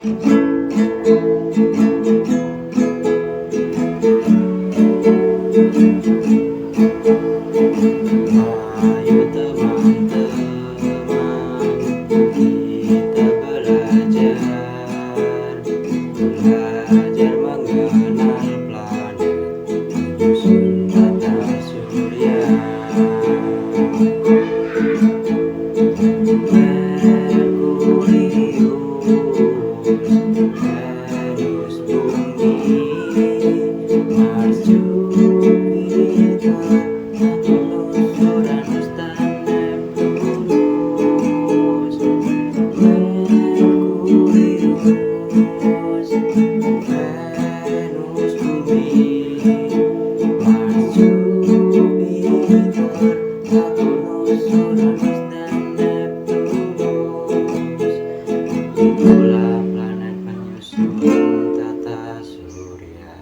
Ayo teman-teman, kita belajar mengenal planet, menyusun tata surya. Venus, bumi, Mars, Jupiter, Saturnus, Uranus, dan Neptunus. Merkurius, Venus, bumi, Mars, Jupiter, Saturnus, Uranus, dan Neptunus. Itulah planet penyusun tata surya.